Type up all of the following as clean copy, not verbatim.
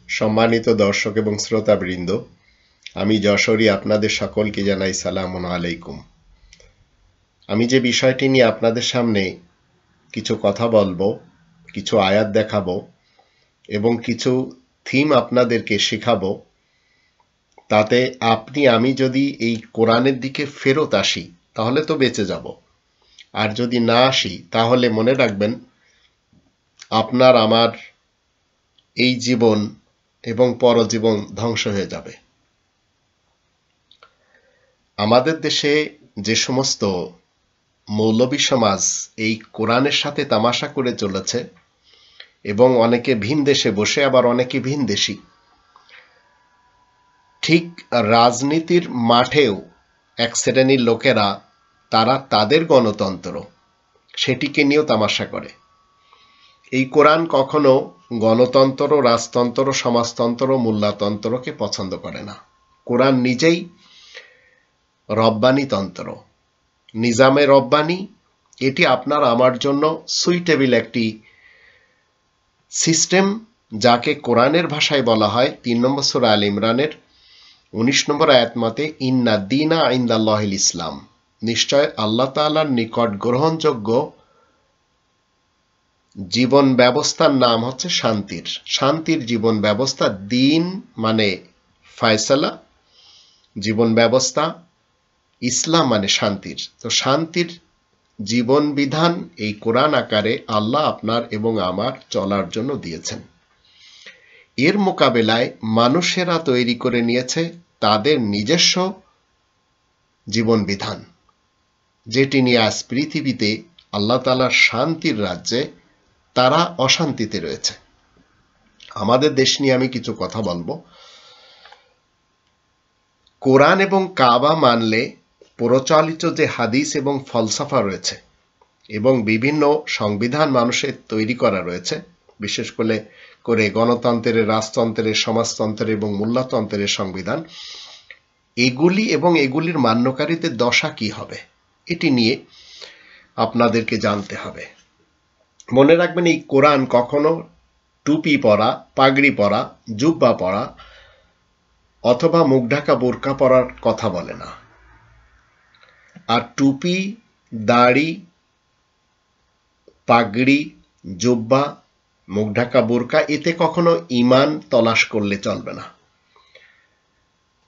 সম্মানিত দর্শক এবং শ্রোতাবৃন্দ, আমি যশোরী আপনাদের সকলকে জানাই সালামুন আলাইকুম। আমি যে বিষয়টি নিয়ে আপনাদের সামনে কিছু কথা বলবো, কিছু আয়াত দেখাবো এবং কিছু থিম আপনাদেরকে শেখাবো, তাতে আমি যদি এই কোরআনের দিকে ফেরত আসি তাহলে তো বেঁচে যাব, আর যদি না আসি তাহলে মনে রাখবেন আপনার আমার এই জীবন এবং পরজীবন ধ্বংস হয়ে যাবে। আমাদের দেশে যে সমস্ত মৌলবী সমাজ এই কোরআনের সাথে তামাশা করে চলেছে এবং অনেকে ভিন দেশে বসে, আবার অনেকে ভিন দেশি, ঠিক রাজনীতির মাঠেও এক শ্রেণীর লোকেরা তারা তাদের গণতন্ত্র সেটিকে নিয়েও তামাশা করে। এই কোরআন কখনো গণতন্ত্র, রাজতন্ত্র, সমাজতন্ত্র, মোল্লাতন্ত্রকে পছন্দ করে না। কোরআন নিজেই রব্বানি তন্ত্র, নিজামে রব্বানি। এটি আপনার আমার জন্য সুইটেবল একটি সিস্টেম, যাকে কোরআনের ভাষায় বলা হয় ৩ নম্বর সূরা আল ইমরানের ১৯ নম্বর আয়াত মতে, ইন্না দীনা ইনদাল্লাহিল ইসলাম, নিশ্চয় আল্লাহ তাআলার নিকট গ্রহণযোগ্য জীবন ব্যবস্থার নাম হচ্ছে শান্তির জীবন ব্যবস্থা। দিন মানে ফয়সালা, জীবন ব্যবস্থা, ইসলাম মানে শান্তির। তো শান্তির জীবন বিধান এই কোরআন আকারে আল্লাহ আপনার এবং আমার চলার জন্য দিয়েছেন। এর মোকাবেলায় মানুষেরা তৈরি করে নিয়েছে তাদের নিজস্ব জীবন বিধান, যেটি নিয়ে আজ পৃথিবীতে আল্লাহ তাআলার শান্তির রাজ্যে তারা অশান্তিতে রয়েছে। আমাদের দেশ নিয়ে আমি কিছু কথা বলবো। কোরআন এবং কাবা মানলে প্রচলিত যে হাদিস এবং ফলসফা রয়েছে এবং বিভিন্ন সংবিধান মানুষের তৈরি করা রয়েছে, বিশেষ করে গণতন্ত্রের, রাজতন্ত্রের, সমাজতন্ত্রের এবং মোল্লাতন্ত্রের সংবিধান, এগুলি এবং এগুলির মান্যকারীদের দশা কি হবে এটি নিয়ে আপনাদেরকে জানতে হবে। মনে রাখবেন, এই কোরআন কখনো টুপি পরা, পাগড়ি পরা, জুব্বা পরা অথবা মুখ ঢাকা বোরকা পরার কথা বলে না। আর টুপি, দাড়ি, পাগড়ি, জুব্বা, মুখ ঢাকা বোরকা, এতে কখনো ঈমান তলাশ করলে চলবে না।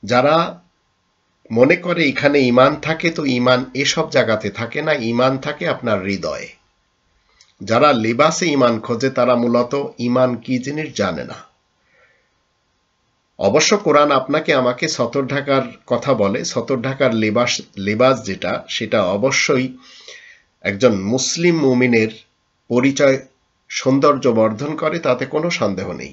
যারা মনে করে এখানে ঈমান থাকে, তো ঈমান এসব জায়গাতে থাকে না, ঈমান থাকে আপনার হৃদয়ে। যারা লিবাসে ঈমান খোঁজে তারা মূলত ঈমান কি জিনিস জানে না। অবশ্য কোরআন আপনাকে আমাকে সতর ঢাকার কথা বলে। সতর ঢাকার লিবাস যেটা, সেটা অবশ্যই একজন মুসলিম মুমিনের পরিচয় সৌন্দর্য বর্ধন করে, তাতে কোনো সন্দেহ নেই।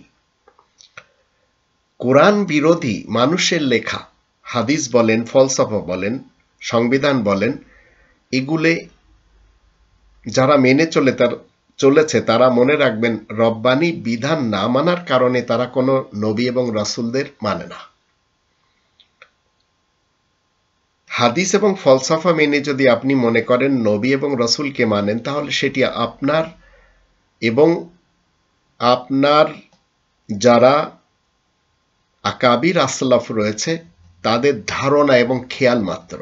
কোরআন বিরোধী মানুষের লেখা হাদিস বলেন, ফলসফা বলেন, সংবিধান বলেন, এগুলো যারা মেনে চলেছে তারা মনে রাখবেন রব্বানি বিধান না মানার কারণে তারা কোনো নবী এবং রাসূলদের মানে না। হাদিস এবং ফলসফা মেনে যদি আপনি মনে করেন নবী এবং রাসূলকে মানেন, তাহলে সেটি আপনার এবং আপনার যারা আকাবির আসলাফ রয়েছে তাদের ধারণা এবং খেয়াল মাত্র।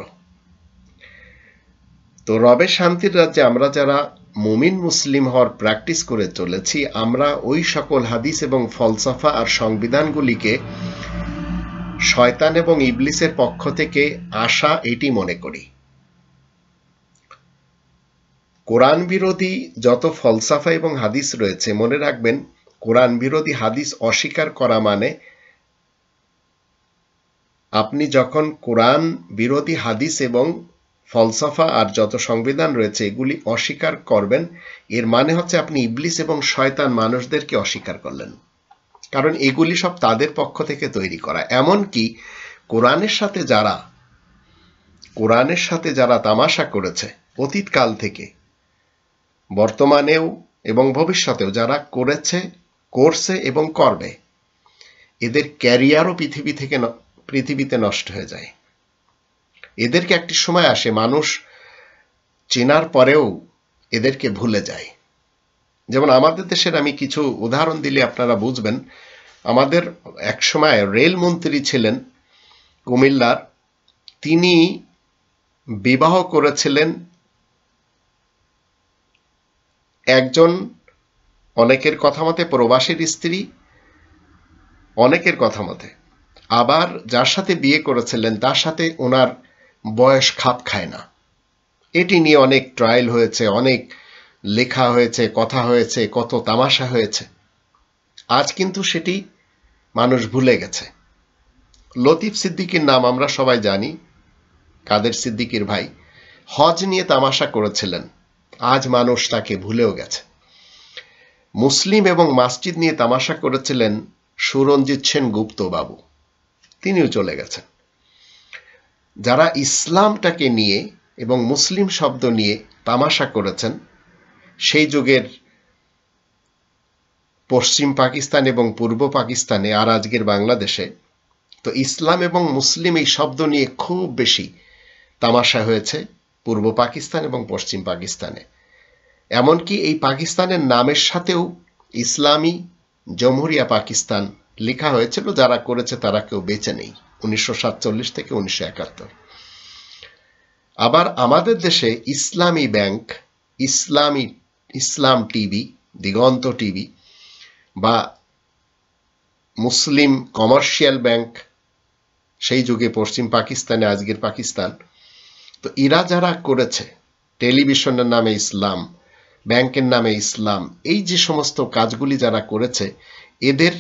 তো রবের শান্তির রাজ্যে আমরা যারা মুমিন মুসলিম হওয়ার প্র্যাকটিস করে চলেছি, আমরা ওই সকল হাদিস এবং ফলসফা আর সংবিধানগুলিকে শয়তান এবং ইবলিসের পক্ষ থেকে আসা এটি মনে করি। কোরআন বিরোধী যত ফলসফা এবং হাদিস রয়েছে, মনে রাখবেন কোরআন বিরোধী হাদিস অস্বীকার করা মানে আপনি যখন কোরআন বিরোধী হাদিস এবং ফলসফা আর যত সংবিধান রয়েছে এগুলি অস্বীকার করবেন, এর মানে হচ্ছে আপনি ইবলিস এবং শয়তান মানুষদেরকে অস্বীকার করলেন। কারণ এগুলি সব তাদের পক্ষ থেকে তৈরি করা। এমনকি কোরআনের সাথে যারা তামাশা করেছে অতীতকাল থেকে, বর্তমানেও এবং ভবিষ্যতেও যারা করছে এবং করবে, এদের ক্যারিয়ারও পৃথিবীতে নষ্ট হয়ে যায়। এদেরকে একটি সময় আসে মানুষ চেনার পরেও এদেরকে ভুলে যায়। যেমন আমাদের দেশের আমি কিছু উদাহরণ দিলে আপনারা বুঝবেন। আমাদের একসময় রেলমন্ত্রী ছিলেন কুমিল্লার, তিনি বিবাহ করেছিলেন একজন, অনেকের কথা মতে প্রবাসীর স্ত্রী, অনেকের কথা মতে আবার যার সাথে বিয়ে করেছিলেন তার সাথে ওনার বয়স খাপ খায় না। এটি নিয়ে অনেক ট্রায়াল হয়েছে, অনেক লেখা হয়েছে, কথা হয়েছে, কত তামাশা হয়েছে। আজ কিন্তু সেটি মানুষ ভুলে গেছে। লতিফ সিদ্দিকীর নাম আমরা সবাই জানি, কাদের সিদ্দিকীর ভাই, হজ নিয়ে তামাশা করেছিলেন, আজ মানুষ তাকে ভুলেও গেছে। মুসলিম এবং মসজিদ নিয়ে তামাশা করেছিলেন সুরঞ্জিত সেন গুপ্ত বাবু, তিনিও চলে গেছেন। যারা ইসলামটাকে নিয়ে এবং মুসলিম শব্দ নিয়ে তামাশা করেছেন সেই যুগের পশ্চিম পাকিস্তান এবং পূর্ব পাকিস্তানে আর আজকের বাংলাদেশে, তো ইসলাম এবং মুসলিম এই শব্দ নিয়ে খুব বেশি তামাশা হয়েছে পূর্ব পাকিস্তান এবং পশ্চিম পাকিস্তানে। এমনকি এই পাকিস্তানের নামের সাথেও ইসলামী জমহুরিয়া পাকিস্তান লেখা হয়েছিল, যারা করেছে তারা কেউ বেঁচে নেই 1947 থেকে 1971। আবার আমাদের দেশে ইসলামী ব্যাংক, ইসলাম টিভি, দিগন্ত টিভি বা মুসলিম কমার্শিয়াল ব্যাংক, সেই যুগে পশ্চিম পাকিস্তানে আজকের পাকিস্তান, তো এরা যারা করেছে টেলিভিশনের নামে ইসলাম, ব্যাংকের নামে ইসলাম, এই যে সমস্ত কাজগুলি যারা করেছে এদের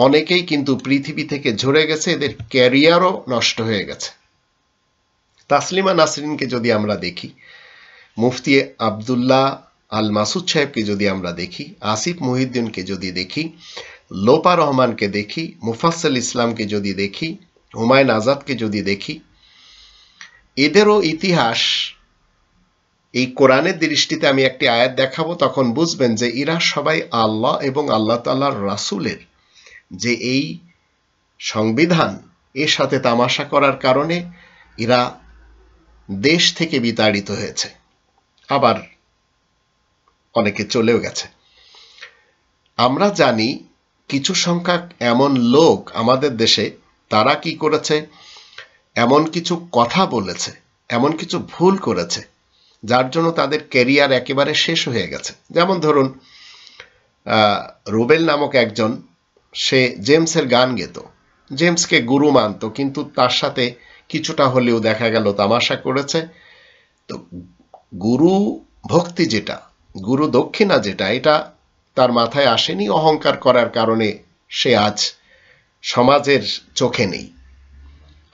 অনেকেই কিন্তু পৃথিবী থেকে ঝরে গেছে, এদের ক্যারিয়ারও নষ্ট হয়ে গেছে। তাসলিমা নাসরিনকে যদি আমরা দেখি, মুফতি আবদুল্লাহ আল মাসুদ সাহেবকে যদি আমরা দেখি, আসিফ মহিউদ্দিনকে যদি দেখি, লোপা রহমানকে দেখি, মুফাসসাল ইসলামকে যদি দেখি, হুমায়ুন আজাদকে যদি দেখি, এদেরও ইতিহাস এই কোরআনের দৃষ্টিতে আমি একটি আয়াত দেখাবো, তখন বুঝবেন যে এরা সবাই আল্লাহ এবং আল্লাহ তাআলার রাসূলের যে এই সংবিধান, এর সাথে তামাশা করার কারণে এরা দেশ থেকে বিতাড়িত হয়েছে, আবার অনেকে চলেও গেছে। আমরা জানি কিছু সংখ্যক এমন লোক আমাদের দেশে, তারা কি করেছে, এমন কিছু কথা বলেছে, এমন কিছু ভুল করেছে যার জন্য তাদের ক্যারিয়ার একেবারে শেষ হয়ে গেছে। যেমন ধরুন রুবেল নামক একজন, সে জেমসের গান গেত, জেমসকে গুরু মানত, কিন্তু তার সাথে কিছুটা হলেও দেখা গেল তামাশা করেছে। তো গুরু ভক্তি যেটা, গুরু দক্ষিণা যেটা, এটা তার মাথায় আসেনি, অহংকার করার কারণে সে আজ সমাজের চোখে নেই।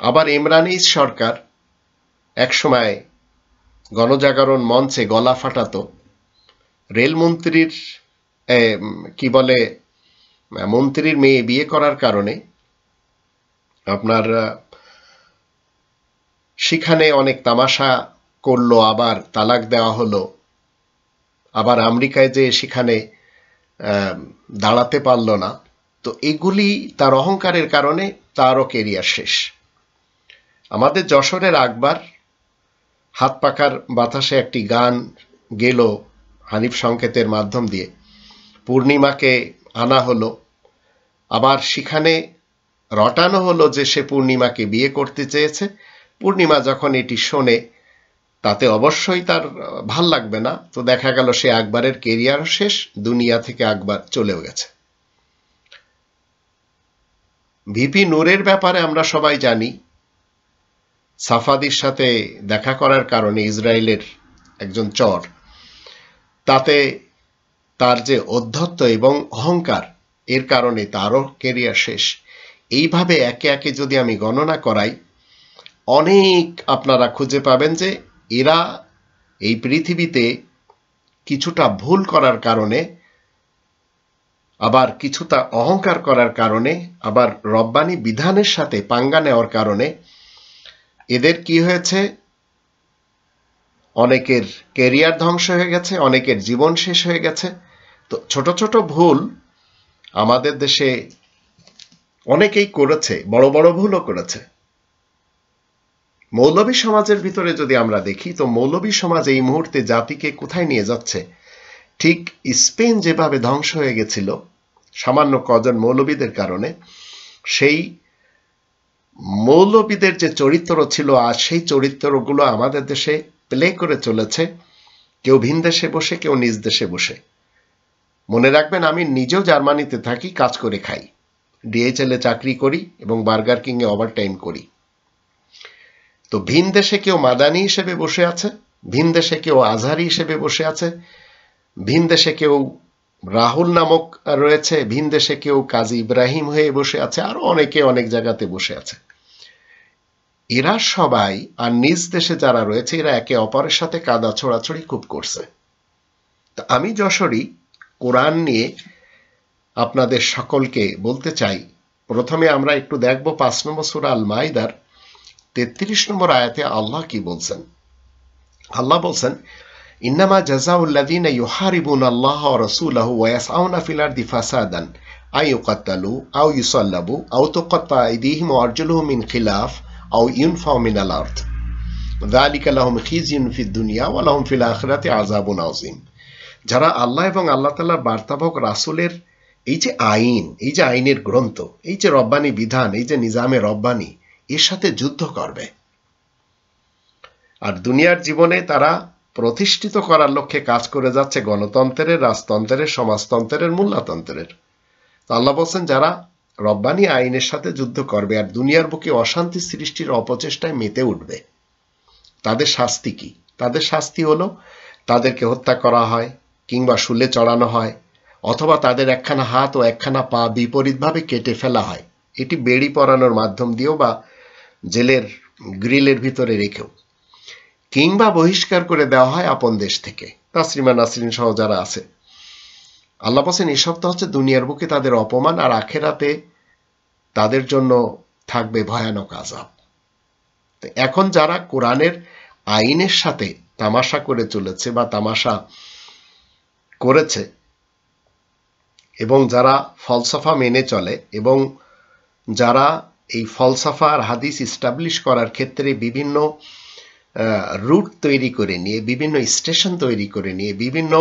আবার ইমরানিজ সরকার একসময় গণজাগরণ মঞ্চে গলা ফাটাতো, রেলমন্ত্রীর মন্ত্রীর মেয়ে বিয়ে করার কারণে আপনার সেখানে অনেক তামাশা করলো, আবার তালাক দেওয়া হলো, আবার আমেরিকায় যে সেখানে দাঁড়াতে পারল না। তো এগুলি তার অহংকারের কারণে তারও কেরিয়ার শেষ। আমাদের যশোরের আকবর হাত পাখার বাতাসে একটি গান গেল হানিফ সংকেতের মাধ্যম দিয়ে, পূর্ণিমাকে আনা হলো, আবার সেখানে রটানো হলো যে সে পূর্ণিমাকে বিয়ে করতে চেয়েছে। পূর্ণিমা যখন এটি শোনে তাতে অবশ্যই তার ভাল লাগবে না, তো দেখা গেল সে আকবরের কেরিয়ার শেষ, দুনিয়া থেকে আকবর চলেও গেছে। ভিপি নূরের ব্যাপারে আমরা সবাই জানি, সাফাদির সাথে দেখা করার কারণে, ইসরায়েলের একজন চর, তাতে তার যে অধ্যত্ত এবং অহংকার, এর কারণে তারও কেরিয়ার শেষ। এইভাবে একে একে যদি আমি গণনা করাই, অনেক আপনারা খুঁজে পাবেন যে এরা এই পৃথিবীতে কিছুটা ভুল করার কারণে, আবার কিছুটা অহংকার করার কারণে, আবার রব্বানি বিধানের সাথে পাঙ্গা নেওয়ার কারণে এদের কি হয়েছে, অনেকের ক্যারিয়ার ধ্বংস হয়ে গেছে, অনেকের জীবন শেষ হয়ে গেছে। তো ছোট ছোট ভুল আমাদের দেশে অনেকেই করেছে, বড় বড় ভুলও করেছে। মৌলবী সমাজের ভিতরে যদি আমরা দেখি, তো মৌলবী সমাজ এই মুহূর্তে জাতিকে কোথায় নিয়ে যাচ্ছে, ঠিক স্পেন যেভাবে ধ্বংস হয়ে গেছিল সামান্য কজন মৌলবীদের কারণে সেই মৌলবীদের যে চরিত্র ছিল আর সেই চরিত্রগুলো আমাদের দেশে প্লে করে চলেছে, কেউ ভিন দেশে বসে, কেউ নিজ দেশে বসে। মনে রাখবেন, আমি নিজেও জার্মানিতে থাকি, কাজ করে খাই, ডিএইচএল এ চাকরি করি এবং বার্গার কিং এ ওভারটাইম করি। তো ভিন দেশে কেউ মাদানি হিসেবে বসে আছে, ভিন দেশে কেউ আজহারি হিসেবে বসে আছে, ভিন দেশে কেউ রাহুল নামক রয়েছে, ভিন দেশে কেউ কাজী ইব্রাহিম হয়ে বসে আছে, আরো অনেকে অনেক জায়গাতে বসে আছে। এরা সবাই আর নিজ দেশে যারা রয়েছে এরা একে অপরের সাথে কাদা ছোড়াছড়ি খুব করছে। তো আমি যশোরী কোরআন নিয়ে আপনাদের সকলকে বলতে চাই, প্রথমে আমরা একটু দেখব 5 নম্বর সূরা আল মাইদার 33 নম্বর আয়াতে আল্লাহ কি বলছেন। আল্লাহ বলছেন, ইন্নামা জাযাউল্লাযীনা ইউহারিবুনা আল্লাহ ওয়া রাসূলাহু ওয়া ইয়াসআউনা ফিল আরদি ফাসাদান আন ইউকাত্তালু আও ইউসাল্লাবু আও তুকাত্তা আইদিহিম ওয়া আরজুলুহুম মিন খিলাফ আও ইউনফাউ মিনাল আরদ যালিকা লাহুম খিজিয়ুন ফিদ দুনিয়া ওয়া লাহুম ফিল আখিরাতি আযাবুন আযীম। যারা আল্লাহ এবং আল্লাহ তাআলার বার্তাবাহক রাসূলের এই যে আইন, এই যে আইনের গ্রন্থ, এই যে রব্বানি বিধান, এই যে নিজামে রব্বানি, এর সাথে যুদ্ধ করবে আর দুনিয়ার জীবনে তারা প্রতিষ্ঠিত করার লক্ষ্যে কাজ করে যাচ্ছে গণতন্ত্রের, রাজতন্ত্রের, সমাজতন্ত্রের, মূল্যতন্ত্রের। তো আল্লাহ বলছেন, যারা রব্বানি আইনের সাথে যুদ্ধ করবে আর দুনিয়ার বুকে অশান্তি সৃষ্টির অপচেষ্টায় মেতে উঠবে, তাদের শাস্তি কি? তাদের শাস্তি হলো তাদেরকে হত্যা করা হয়, কিংবা শুলে চড়ানো হয়, অথবা তাদের একখানা হাত ও একখানা পা বিপরীতভাবে কেটে ফেলা হয়, এটি বেড়ি পরানোর মাধ্যম দিয়েও বা জেলের গ্রিলের ভিতরে রেখেও, কিংবা বহিষ্কার করে দেওয়া হয় আপন দেশ থেকে। তাসরিমা নাসরিন সহ যারা আছে, আল্লাহ বলেন এসব তো হচ্ছে দুনিয়ার বুকে তাদের অপমান, আর আখেরাতে তাদের জন্য থাকবে ভয়ানক আযাব। এখন যারা কোরআনের আইনের সাথে তামাশা করে চলেছে বা তামাশা করেছে, এবং যারা ফলসফা মেনে চলে, এবং যারা এই ফলসফা আর হাদিস ইস্টাবলিশ করার ক্ষেত্রে বিভিন্ন রুট তৈরি করে নিয়ে, বিভিন্ন স্টেশন তৈরি করে নিয়ে, বিভিন্ন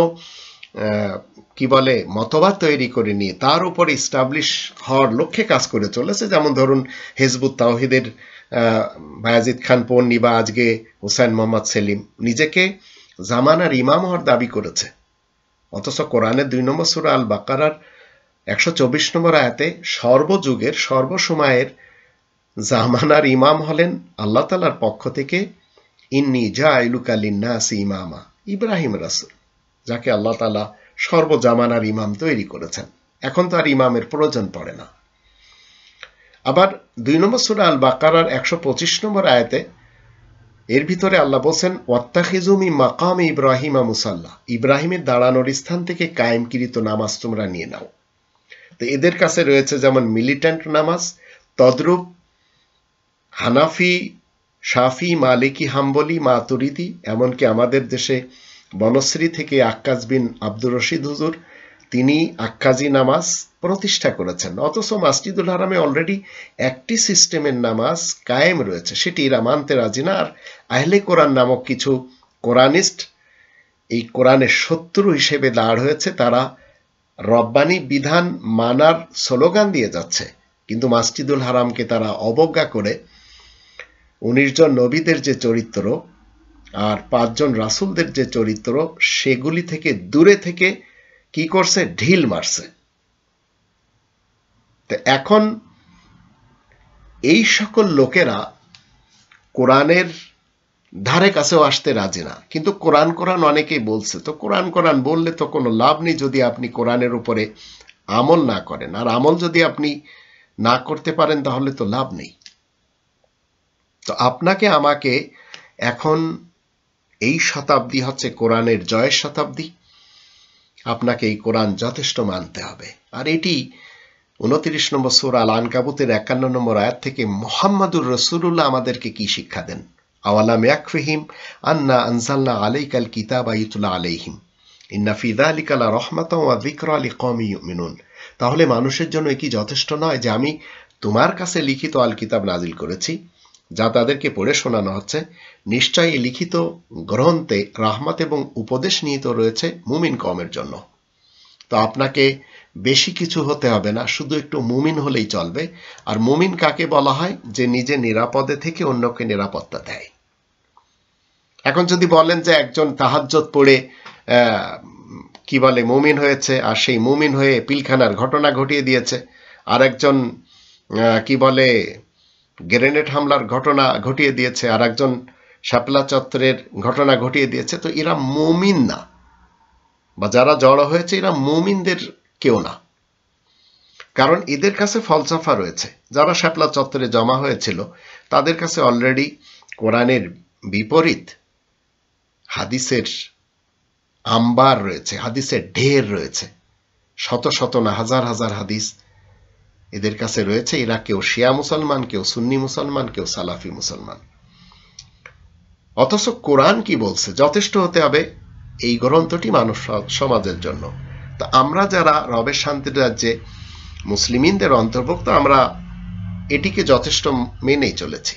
কি বলে মতবাদ তৈরি করে নিয়ে তার উপর ইস্টাবলিশ হওয়ার লক্ষ্যে কাজ করে চলেছে, যেমন ধরুন হিজবুত তাওহীদের বায়াজিদ খান পন্নী বা আজকে হুসাইন মোহাম্মদ সেলিম নিজেকে জামানার ইমাম হওয়ার দাবি করেছে, অথচ কোরআনের 2 নম্বর সূরা আল বাকারার 124 নম্বর আয়াতে সর্বযুগের সর্বসময়ের জামানার ইমাম হলেন আল্লাহ তাআলার পক্ষ থেকে ইন্নী জাইলুকা লিন্নাসি ইমামা ইব্রাহিম রাসূল, যাকে আল্লাহ তাআলা সর্বজামানার ইমাম তৈরি করেছেন। এখন তো আর ইমামের প্রয়োজন পড়ে না। আবার 2 নম্বর সূরা আল বাকারার 125 নম্বর আয়াতে এর ভিতরে আল্লাহ বলেন, ওয়াত্তাখিযু মিন মাকামি ইব্রাহিমা মুসাল্লা, ইব্রাহিমের দাঁড়ানোর স্থান থেকে কায়েমকৃত নামাজ তোমরা নিয়ে নাও। তো এদের কাছে রয়েছে যেমন মিলিট্যান্ট নামাজ, তদ্রূপ হানাফি, শাফি, মালিকি, হাম্বলি, মাতুরিদি, এমনকি আমাদের দেশে বনশ্রী থেকে আক্কাজ বিন আব্দুর রশিদ হুজুর, তিনি আক্কাজি নামাজ প্রতিষ্ঠা করেছেন। অথচ মসজিদুল হারামে অলরেডি একটি সিস্টেমের নামাজ কায়েম রয়েছে, সেটি এরা মানতে রাজি না। আর আহলে কোরআন নামক কিছু কোরআনিস্ট এই কোরআনের শত্রু হিসেবে দাঁড় হয়েছে, তারা রব্বানি বিধান মানার স্লোগান দিয়ে যাচ্ছে, কিন্তু মসজিদুল হারামকে তারা অবজ্ঞা করে 19 জন নবীদের যে চরিত্র আর 5 জন রাসূলদের যে চরিত্র, সেগুলি থেকে দূরে থেকে কি করছে? ঢিল মারছে। তো এখন এই সকল লোকেরা কোরআনের ধারে কাছেও আসতে রাজি না, কিন্তু কোরআন কোরআন অনেকেই বলছে। তো কোরআন কোরআন বললে তো কোনো লাভ নেই যদি আপনি কোরআনের উপরে আমল না করেন, আর আমল যদি আপনি না করতে পারেন তাহলে তো লাভ নেই। তো আপনাকে আমাকে এখন এই শতাব্দী হচ্ছে কোরআনের জয়ের শতাব্দী, আপনাকে এই কোরআন যথেষ্ট মানতে হবে। আর এটি 29 নম্বর সূরা আল আনকাবুতের 51 নম্বর আয়াত থেকে মুহাম্মাদুর রাসূলুল্লাহ আমাদেরকে কি শিক্ষা দেন? আওয়ালাম ইয়াকফিহিম আন্না আনজালনা আলাইকাল কিতাবা ইউতলা আলাইহিম ইন্না ফি যালিকা লা রাহমাতাও ওয়া যিকরা লিকওমিন ইউমিনুন। তাহলে মানুষের জন্য কি যথেষ্ট নয় যে আমি তোমার কাছে লিখিত আল কিতাব নাজিল করেছি, যা তাদেরকে পড়ে শোনানো হচ্ছে? নিশ্চয়ই এই লিখিত গ্রন্থে রাহমাত এবং উপদেশ নিহিত রয়েছে মুমিন কওমের জন্য। তো আপনাকে বেশি কিছু হতে হবে না, শুধু একটু মুমিন হলেই চলবে। আর মুমিন কাকে বলা হয়? যে নিজে নিরাপদে থেকে অন্যকে নিরাপত্তা দেয়। এখন যদি বলেন যে একজন তাহাজ্জুদ পড়ে কি বলে মুমিন হয়েছে, আর সেই মুমিন হয়ে পিলখানার ঘটনা ঘটিয়ে দিয়েছে, আর একজন কি বলে গ্রেনেড হামলার ঘটনা ঘটিয়ে দিয়েছে, আর একজন শাপলা চত্বরের ঘটনা ঘটিয়ে দিয়েছে, তো এরা মুমিন না, বা যারা জড়ো হয়েছে এরা মুমিনদের কেউ না। কারণ এদের কাছে ফলসফা রয়েছে। যারা শাপলা চত্বরে জমা হয়েছিল তাদের কাছে অলরেডি কোরআনের বিপরীত হাদিসের আম্বার রয়েছে, হাদিসের ঢের রয়েছে, শত শত না হাজার হাজার হাদিস এদের কাছে রয়েছে। এরা কেউ শিয়া মুসলমান, কেউ সুন্নি মুসলমান, কেউ সালাফি মুসলমান। অথচ কোরআন কি বলছে? যথেষ্ট হতে হবে এই গ্রন্থটি মানব সমাজের জন্য। তো আমরা যারা রবের শান্তির রাজ্যে মুসলিমিনদের অন্তর্ভুক্ত, আমরা এটিকে যথেষ্ট মেনেই চলেছি।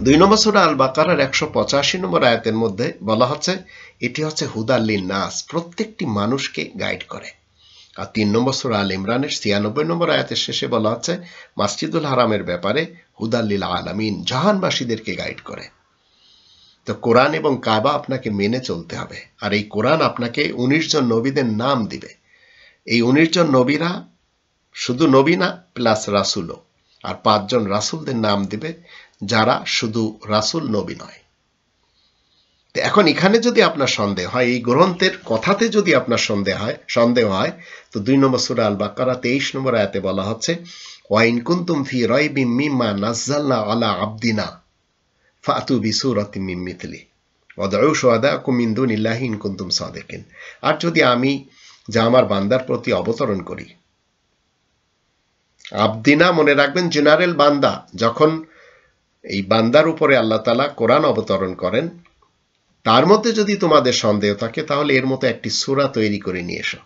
2 নম্বর সূরা আল বাকারার 185 নম্বর আয়াতের মধ্যে বলা হচ্ছে এটি হচ্ছে হুদাল লিন্নাস, প্রত্যেকটি মানুষকে গাইড করে। আর 3 নম্বর সূরা আল ইমরানের 96 নম্বর আয়াতের শেষে বলা হচ্ছে মসজিদুল হারামের ব্যাপারে হুদাল লিল আলামিন, জাহানবাসীদেরকে গাইড করে। তো কোরআন এবং কাবা আপনাকে মেনে চলতে হবে। আর এই কোরআন আপনাকে 19 জন নবীদের নাম দিবে। এই 19 জন নবীরা শুধু নবী না, প্লাস রাসূলও। আর 5 জন রাসূলদের নাম দিবে যারা শুধু রাসূল, নবী নয়। তো এখন এখানে যদি আপনার সন্দেহ হয়, এই গ্রন্থের কথাতে যদি আপনার সন্দেহ হয়, তো 2 নম্বর সূরা আল বাকারা 23 নম্বর আয়াতে বলা হচ্ছে ওয়া ইন কুনতুম ফি রাইবিম মিম্মা নাযালনা আলা আবদিনা ফাতু বিসূরাতিম মিন মিথলি ওয়াদউ শুহাদাকুম মিন দুনিল্লাহি ইন কুনতুম সাদিকিন। আর যদি আমি যা আমার বান্দার প্রতি অবতরণ করি, আবদিনা মনে রাখবেন জেনারেল বান্দা, যখন এই বান্দার উপরে আল্লাহ তাআলা কোরআন অবতরণ করেন, তার মধ্যে যদি তোমাদের সন্দেহ থাকে তাহলে এর মতো একটি সূরা তৈরি করে নিয়ে এসো,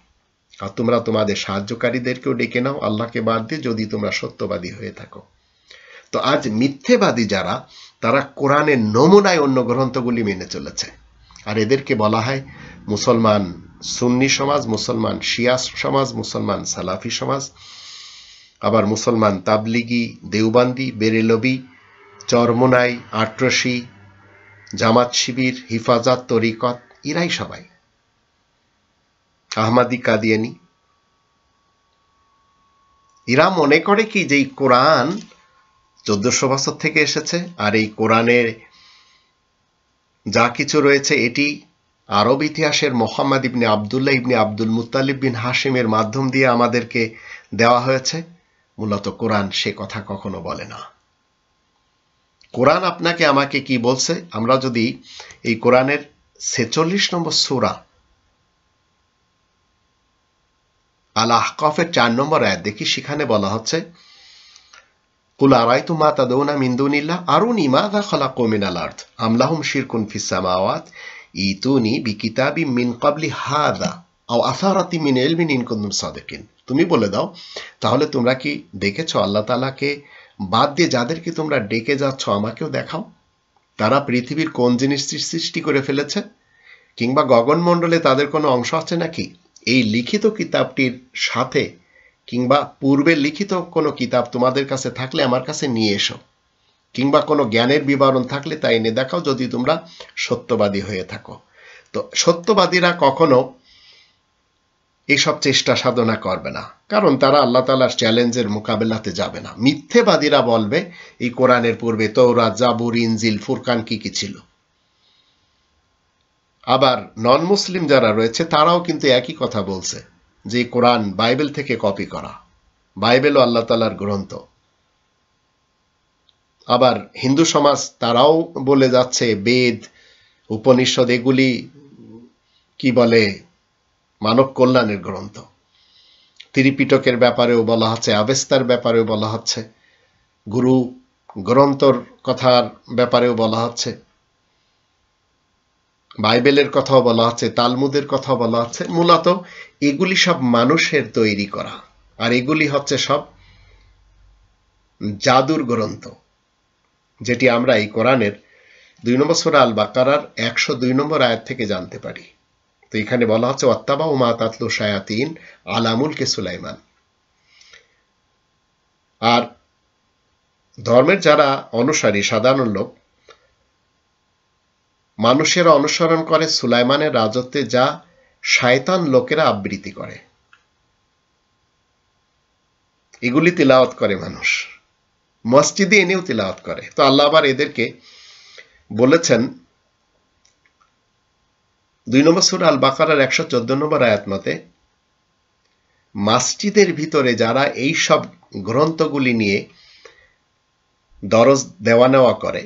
আর তোমরা তোমাদের সাহায্যকারীদেরকেও ডেকে নাও আল্লাহকে বাদ দিয়ে, যদি তোমরা সত্যবাদী হয়ে থাকো। তো আজ মিথ্যেবাদী যারা, তারা কোরআনের নমুনায় অন্য গ্রন্থগুলি মেনে চলেছে। আর এদেরকে বলা হয় মুসলমান সুন্নি সমাজ, মুসলমান শিয়া সমাজ, মুসলমান সালাফি সমাজ, আবার মুসলমান তাবলিগি, দেওবান্দি, বেরেলবি, চরমোনাই, আটরশি, জামাত শিবির, হিফাজত, তরিকত, এরাই সবাই আহমাদি, কাদিয়ানি। এরা মনে করে কি যে এই কোরআন 1400 বছর থেকে এসেছে, আর এই কোরআনের যা কিছু রয়েছে এটি আরব ইতিহাসের মোহাম্মদ ইবনে আবদুল্লাহ ইবনে আব্দুল মুত্তালিব বিন হাশিমের মাধ্যম দিয়ে আমাদেরকে দেওয়া হয়েছে। মূলত কোরআন সে কথা কখনো বলে না। কোরআন আপনাকে আমাকে কি বলছে? আমরা যদি এই কোরআনের 46 নম্বর সূরা আল আহকাফের 4 নম্বর আয়াত দেখি, সেখানে বলা হচ্ছে কুল আরাইতুম মা তাদউনা মিন দুনিল্লাহ আরুনি মাযা খালাকু মিনাল আরদ আম লাহুম শিরকুন ফিস সামাওয়াত ইতুনি বিকিতাবিম মিন ক্বাবলি হাযা আও আসারাতিম মিন ইলমিন ইন কুনতুম সাদিকিন। তুমি বলে দাও, তাহলে তোমরা কি দেখেছো আল্লাহ তাআলাকে বাদ দিয়ে যাদেরকে তোমরা ডেকে যাচ্ছ, আমাকেও দেখাও। তারা পৃথিবীর কোন জিনিস সৃষ্টি করে ফেলেছে, কিংবা গগনমণ্ডলে তাদের কোনো অংশ আছে নাকি? এই লিখিত কিতাবটির সাথে কিংবা পূর্বে লিখিত কোনো কিতাব তোমাদের কাছে থাকলে আমার কাছে নিয়ে এসো, কিংবা কোনো জ্ঞানের বিবরণ থাকলে তা এনে দেখাও, যদি তোমরা সত্যবাদী হয়ে থাকো। তো সত্যবাদীরা কখনো এইসব চেষ্টা সাধনা করবে না, কারণ তারা আল্লাহ তাআলার চ্যালেঞ্জের মোকাবেলাতে যাবে না। মিথ্যেবাদীরা বলবে এই কোরআনের পূর্বে তওরাত, জাবুর, ইনজিল, ফুরকান কি কি ছিল। আবার নন মুসলিম যারা রয়েছে তারাও কিন্তু একই কথা বলছে যে কোরআন বাইবেল থেকে কপি করা, বাইবেলও আল্লাহ তাআলার গ্রন্থ। আবার হিন্দু সমাজ তারাও বলে যাচ্ছে বেদ, উপনিষদ এগুলি কি বলে মানব কল্যাণের গ্রন্থ। ত্রিপিটকের ব্যাপারেও বলা হচ্ছে, আবেস্তার ব্যাপারেও বলা হচ্ছে, গুরু গ্রন্থর কথার ব্যাপারেও বলা হচ্ছে, বাইবেলের কথাও বলা হচ্ছে, তালমুদের কথাও বলা হচ্ছে। মূলত এগুলি সব মানুষের তৈরি করা, আর এগুলি হচ্ছে সব জাদুর গ্রন্থ, যেটি আমরা এই কোরআনের 2 নম্বর সূরা আল বাকারার 102 নম্বর আয়াত থেকে জানতে পারি। তো এখানে বলা হচ্ছে ওয়াত্তাবাউ মা তাতলু শায়াতিন আলা মুলকি সুলাইমান। আর ধর্মের যারা অনুসারী সাধারণ লোক, মানুষেরা অনুসরণ করে সুলাইমানের রাজত্বে যা শয়তান লোকেরা আবৃত্তি করে, এগুলি তিলাওয়াত করে মানুষ, মসজিদে এনেও তিলাওয়াত করে। তো আল্লাহ আবার এদেরকে বলেছেন 2 নম্বর সূরা আল বাকারার 114 নম্বর আয়াত মতে, মসজিদের ভিতরে যারা এই সব গ্রন্থগুলি নিয়ে দরজ দেওয়া নেওয়া করে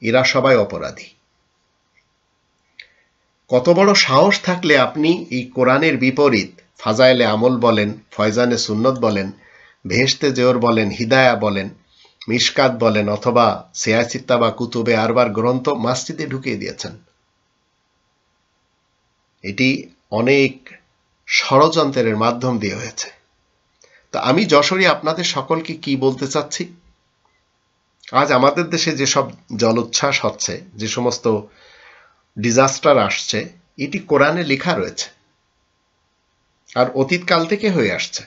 এরা সবাই অপরাধী। কত বড় সাহস থাকলে আপনি এই কোরআনের বিপরীত ফাজাইলে আমল বলেন, ফয়জানে সুন্নত বলেন, ভেহেশতে জেওর বলেন, হিদায়া বলেন, মিশকাত বলেন, অথবা সিয়াসিত্তা বা কুতুবে আরবার গ্রন্থ মসজিদে ঢুকিয়ে দিয়েছেন। এটি অনেক ষড়যন্ত্রের মাধ্যম দিয়ে হয়েছে। তো আমি যশোরী আপনাদের সকলকে কি বলতে চাচ্ছি, আজ আমাদের দেশে যেসব জলোচ্ছ্বাস হচ্ছে, যে সমস্ত ডিজাস্টার আসছে, এটি কোরআনে লেখা রয়েছে আর অতীতকাল থেকে হয়ে আসছে।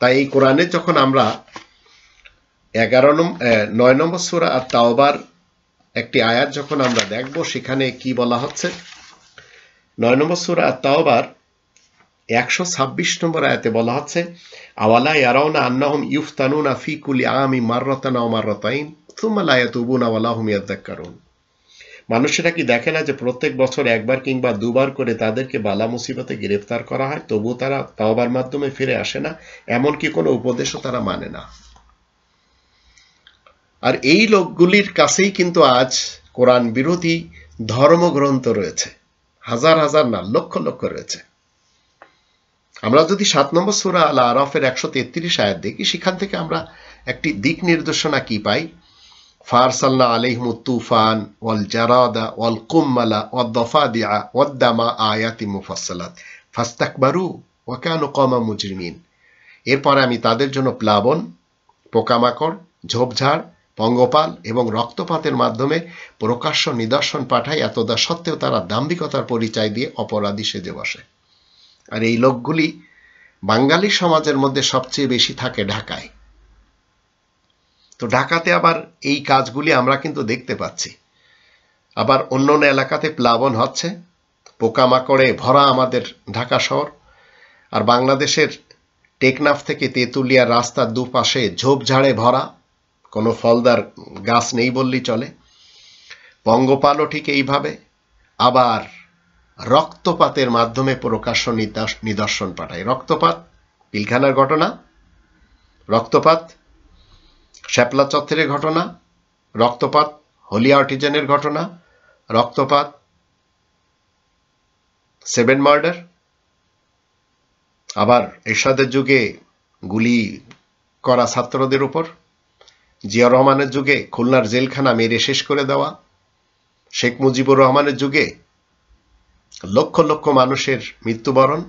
তাই এই কোরআনে যখন আমরা 9 নম্বর সূরা আর তাওবার একটি আয়াত যখন আমরা দেখব, সেখানে কি বলা হচ্ছে, 9 নম্বর সূরা আর তাওবার 126 নম্বর আয়াতে বলা হচ্ছে, আওয়ালা ইয়ারাউনা আন্নাহুম ইউফতানুনা ফি কুল্লি আমি মাররাতান আও মাররাতাইন সুম্মা লা ইয়াতুবুনা ওয়া লাহুম ইয়াযাক্কারুন। মানুষেরা কি দেখে না যে প্রত্যেক বছর একবার কিংবা দুবার করে তাদেরকে বালা মুসিবতে গ্রেফতার করা হয়, তবুও তারা তাওবার মাধ্যমে ফিরে আসে না, এমনকি কোনো উপদেশও তারা মানে না। আর এই লোকগুলির কাছেই কিন্তু আজ কোরআন বিরোধী ধর্মগ্রন্থ রয়েছে, হাজার হাজার না, লক্ষ লক্ষ রয়েছে। আমরা যদি 7 নম্বর সূরা আল আরাফের 133 আয়াত দেখি, সেখান থেকে আমরা একটি দিক নির্দেশনা কি পাই, ফারসালনা আলাইহিমুত তুফান ওয়াল জারাদা ওয়াল কুম্মালা ওয়াদ দাফাদিআ ওয়াদ দামা আয়াতিন মুফাসসালাত ফাস্তাকবারু ওয়া কানু কওমান মুজরিমিন। এরপর আমি তাদের জন্য প্লাবন, পোকামাকড়, ঝোপঝাড়, পঙ্গপাল এবং রক্তপাতের মাধ্যমে প্রকাশ্য নিদর্শন পাঠাই, এতদা সত্ত্বেও তারা দাম্ভিকতার পরিচয় দিয়ে অপরাধী সেজে বসে। আর এই লোকগুলি বাঙালি সমাজের মধ্যে সবচেয়ে বেশি থাকে ঢাকায়। তো ঢাকাতে আবার এই কাজগুলি আমরা কিন্তু দেখতে পাচ্ছি। আবার অন্য অন্য এলাকাতে প্লাবন হচ্ছে, পোকামাকড়ে ভরা আমাদের ঢাকা শহর। আর বাংলাদেশের টেকনাফ থেকে তেঁতুলিয়ার রাস্তার দুপাশে ঝোপঝাড়ে ভরা, কোনো ফলদার গাছ নেই বললেই চলে। পঙ্গপালও ঠিক এইভাবে। আবার রক্তপাতের মাধ্যমে প্রকাশ্য নিদর্শন পাঠায়। রক্তপাত পিলখানার ঘটনা, রক্তপাত শ্যাপলা চত্বরের ঘটনা, রক্তপাত হোলি আর্টিজানের ঘটনা, রক্তপাত 7 মার্ডার। আবার এরশাদের যুগে গুলি করা ছাত্রদের উপর, জিয়া রহমানের যুগে খুলনার জেলখানা মেরে শেষ করে দেওয়া, শেখ মুজিবুর রহমানের যুগে লক্ষ লক্ষ মানুষের মৃত্যুবরণ।